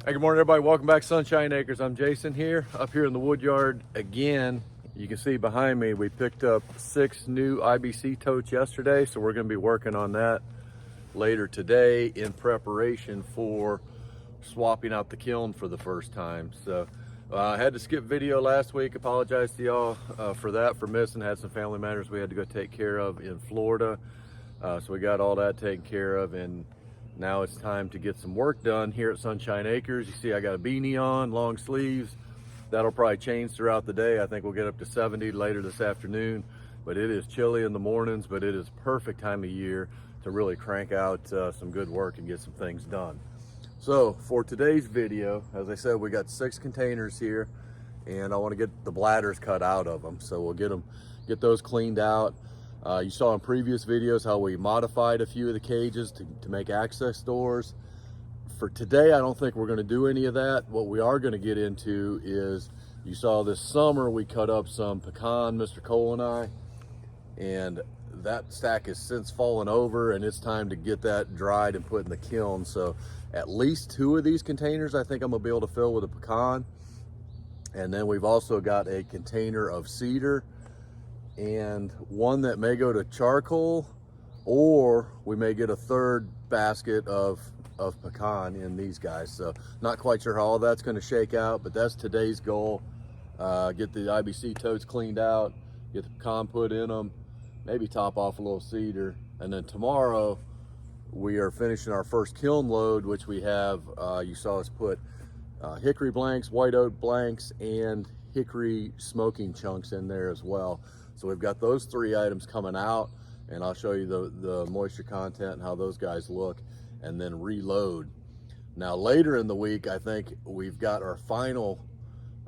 Hey, good morning, everybody. Welcome back to Sunshine Acres. I'm Jason here, up here in the wood yard again. You can see behind me, we picked up 6 new IBC totes yesterday, so we're going to be working on that later today in preparation for swapping out the kiln for the first time. So I had to skip video last week. Apologize to y'all for that, for missing. Had some family matters we had to go take care of in Florida. So we got all that taken care of, and now it's time to get some work done here at Sunshine Acres. You see I got a beanie on, long sleeves. That'll probably change throughout the day. I think we'll get up to 70 later this afternoon, but it is chilly in the mornings, but it is perfect time of year to really crank out some good work and get some things done. So for today's video, as I said, we got 6 containers here, and I want to get the bladders cut out of them. So we'll get those cleaned out. You saw in previous videos how we modified a few of the cages to make access doors. For today, I don't think we're going to do any of that. What we are going to get into is, you saw this summer we cut up some pecan, Mr. Cole and I, and that stack has since fallen over, and it's time to get that dried and put in the kiln. So at least 2 of these containers I think I'm going to be able to fill with a pecan. And then we've also got a container of cedar, and one that may go to charcoal, or we may get a 3rd basket of pecan in these guys. So not quite sure how all that's going to shake out, but that's today's goal. Get the IBC totes cleaned out, get the pecan put in them, maybe top off a little cedar, and then tomorrow we are finishing our first kiln load, which we have, you saw us put hickory blanks, white oak blanks, and hickory smoking chunks in there as well. So we've got those 3 items coming out, and I'll show you the moisture content and how those guys look, and then reload. Now later in the week, I think we've got our final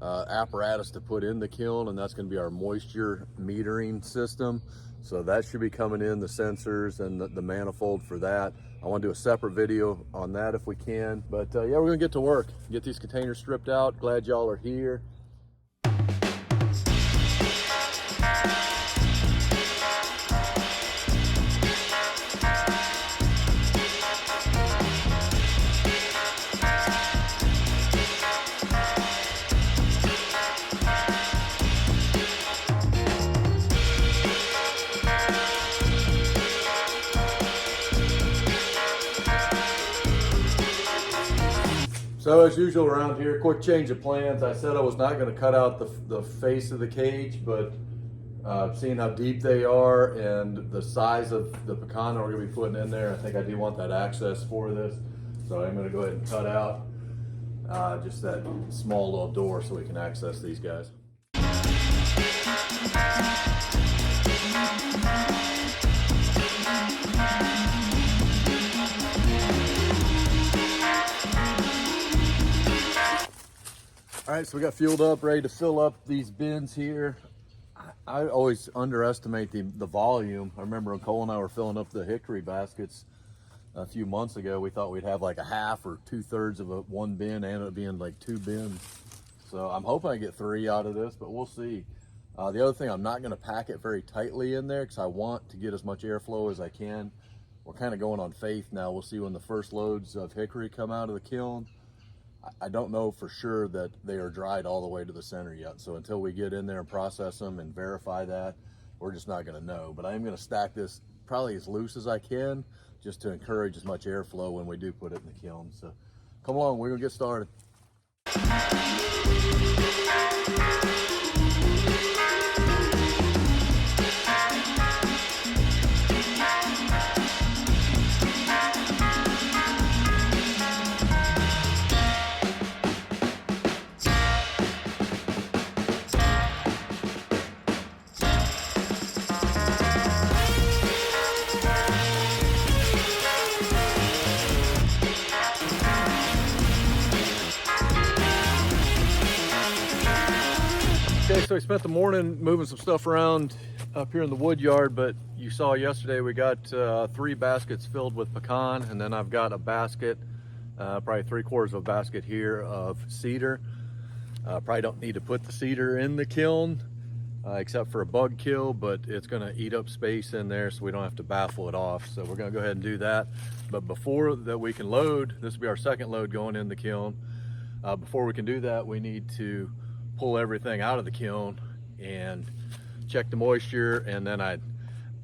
apparatus to put in the kiln, and that's going to be our moisture metering system. So that should be coming in, the sensors and the manifold for that. I want to do a separate video on that if we can. But yeah, we're going to get to work, get these containers stripped out. Glad y'all are here. So as usual around here, quick change of plans. I said I was not going to cut out the face of the cage, but seeing how deep they are and the size of the pecan that we're going to be putting in there, I think I do want that access for this. So I'm going to go ahead and cut out just that small little door so we can access these guys. All right, so we got fueled up, ready to fill up these bins here. I always underestimate the volume. I remember when Cole and I were filling up the hickory baskets a few months ago, we thought we'd have like a half or 2/3 of one bin, and it ended up being like 2 bins. So I'm hoping I get 3 out of this, but we'll see. The other thing, I'm not gonna pack it very tightly in there because I want to get as much airflow as I can. We're kind of going on faith now. We'll see when the first loads of hickory come out of the kiln. I don't know for sure that they are dried all the way to the center yet. So until we get in there and process them and verify that, we're just not gonna know. But I am gonna stack this probably as loose as I can, just to encourage as much airflow when we do put it in the kiln. So come along, we're gonna get started. Okay, so we spent the morning moving some stuff around up here in the wood yard, but you saw yesterday we got 3 baskets filled with pecan, and then I've got a basket, probably 3/4 of a basket here of cedar. Probably don't need to put the cedar in the kiln except for a bug kill, but it's gonna eat up space in there so we don't have to baffle it off. So we're gonna go ahead and do that. But before that we can load, this will be our second load going in the kiln. Before we can do that, we need to pull everything out of the kiln and check the moisture. And then I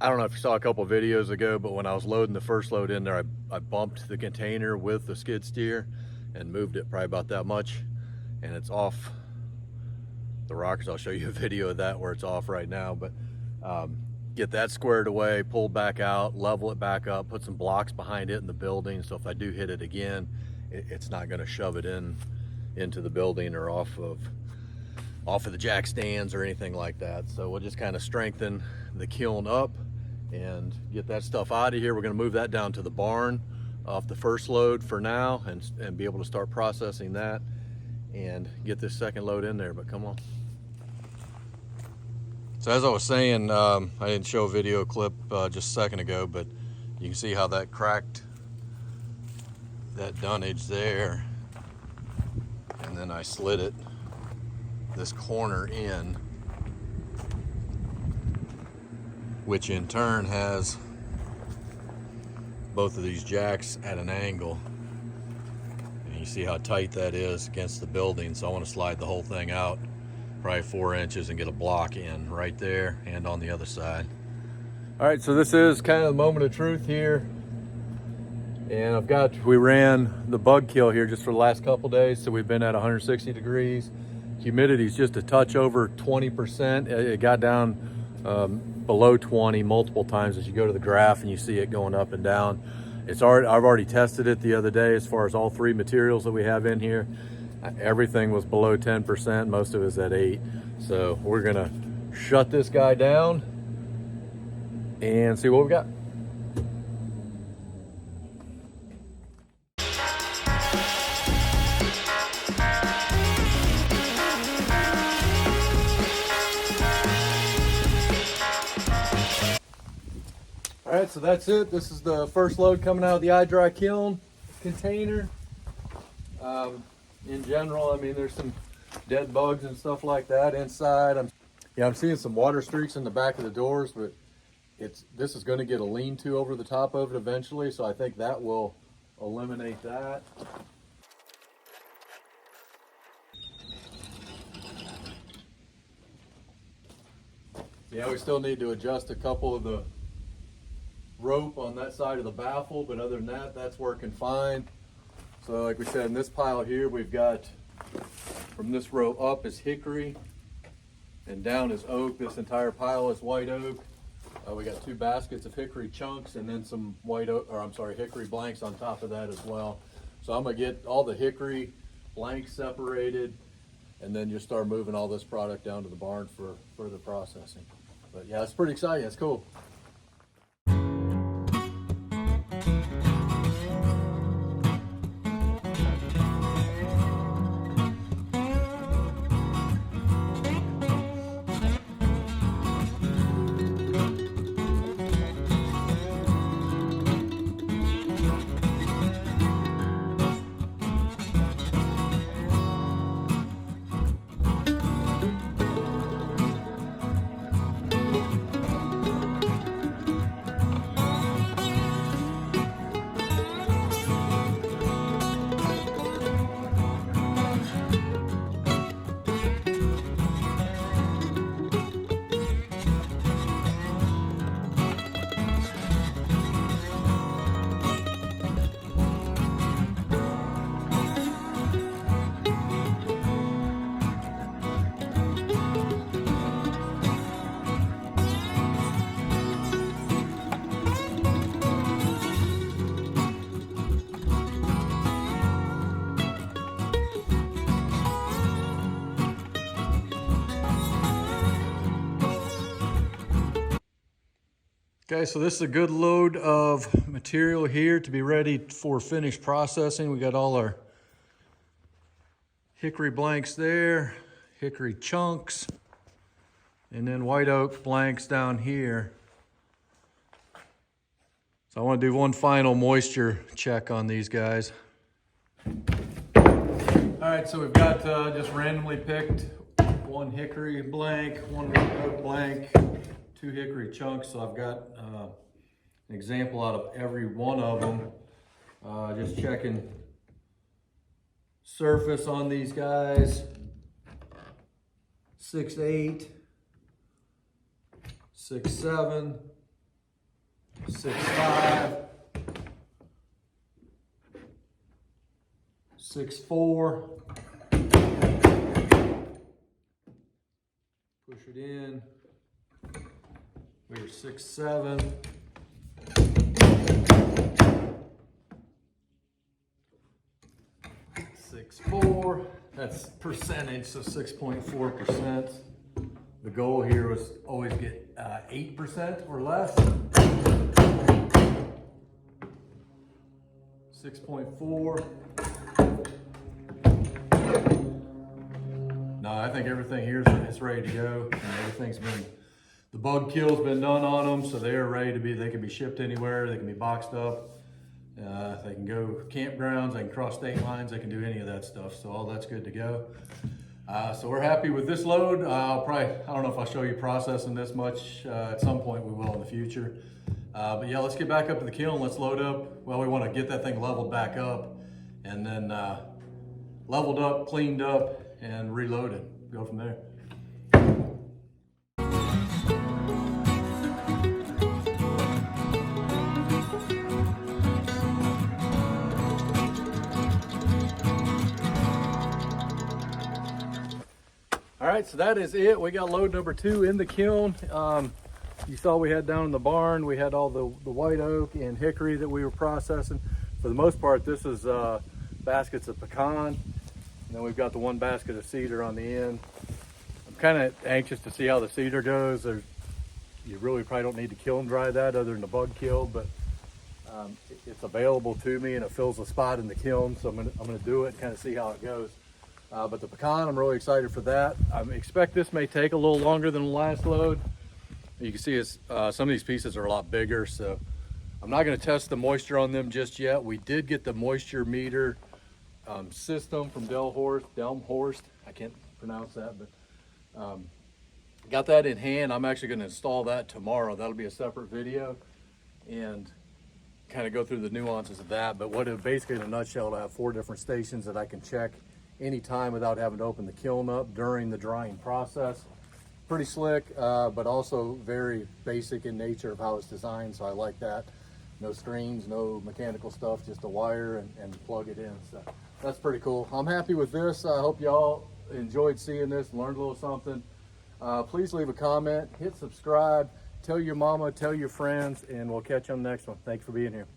don't know if you saw a couple videos ago, but when I was loading the first load in there, I bumped the container with the skid steer and moved it probably about that much, and it's off the rockers. I'll show you a video of that where it's off right now, but get that squared away, pulled back out, level it back up, put some blocks behind it in the building, so if I do hit it again, it's not going to shove it into the building or off of the jack stands or anything like that. So we'll just kind of strengthen the kiln up and get that stuff out of here. We're going to move that down to the barn off the first load for now, and be able to start processing that and get this second load in there. But come on. So as I was saying, I didn't show a video clip just a second ago, but you can see how that cracked that dunnage there, and then I slid it this corner in, which in turn has both of these jacks at an angle, and you see how tight that is against the building. So I want to slide the whole thing out probably 4 inches and get a block in right there and on the other side. All right, so this is kind of the moment of truth here, and we ran the bug kill here just for the last couple days, so we've been at 160 degrees. Humidity's just a touch over 20%. It got down below 20 multiple times as you go to the graph, and you see it going up and down. I've already tested it the other day as far as all three materials that we have in here. Everything was below 10%, most of it is at 8. So we're gonna shut this guy down and see what we got. All right, so that's it. This is the first load coming out of the idry kiln container. In general, I mean, there's some dead bugs and stuff like that inside. I'm seeing some water streaks in the back of the doors, but this is going to get a lean-to over the top of it eventually, so I think that will eliminate that. Yeah, we still need to adjust a couple of the rope on that side of the baffle, but other than that, that's working fine. So like we said, in this pile here, we've got from this row up is hickory and down is oak. This entire pile is white oak. We got 2 baskets of hickory chunks and then some hickory blanks on top of that as well. So I'm gonna get all the hickory blanks separated and then just start moving all this product down to the barn for further processing. But yeah, it's pretty exciting, it's cool. Okay, so this is a good load of material here to be ready for finished processing. We got all our hickory blanks there, hickory chunks, and then white oak blanks down here. So I want to do one final moisture check on these guys. All right, so we've got just randomly picked one hickory blank, one white oak blank, 2 hickory chunks. So I've got an example out of every one of them. Just checking surface on these guys. 6'8", 6'7", 6'5", 6'4". Push it in. We're 6'7". 6'4". That's percentage, so 6.4%. The goal here was always get 8% or less. 6.4. No, I think everything here is ready to go. And everything's been, the bug kill's been done on them, so they're ready to be, they can be shipped anywhere, they can be boxed up. They can go campgrounds, they can cross state lines, they can do any of that stuff. So all that's good to go. So we're happy with this load. I don't know if I'll show you processing this much. At some point we will in the future. But yeah, let's get back up to the kiln. Let's load up. Well, we want to get that thing leveled back up and then leveled up, cleaned up, and reloaded. Go from there. All right, so that is it. We got load number 2 in the kiln. You saw we had down in the barn, we had all the white oak and hickory that we were processing. For the most part, this is baskets of pecan. And then we've got the 1 basket of cedar on the end. I'm kind of anxious to see how the cedar goes. You really probably don't need to kiln dry that other than the bug kill, but it's available to me and it fills a spot in the kiln. So I'm gonna do it and kind of see how it goes. But the pecan, I'm really excited for that. I expect this may take a little longer than the last load. You can see some of these pieces are a lot bigger, so I'm not going to test the moisture on them just yet. We did get the moisture meter system from Delmhorst. I can't pronounce that, but got that in hand. I'm actually going to install that tomorrow. That'll be a separate video and kind of go through the nuances of that. But what it basically, in a nutshell, I have 4 different stations that I can check anytime without having to open the kiln up during the drying process. Pretty slick, but also very basic in nature of how it's designed, so I like that. No screens, no mechanical stuff, just a wire and plug it in. So that's pretty cool. I'm happy with this. I hope y'all enjoyed seeing this, learned a little something. Please leave a comment, hit subscribe, tell your mama, tell your friends, and we'll catch you on the next one. Thanks for being here.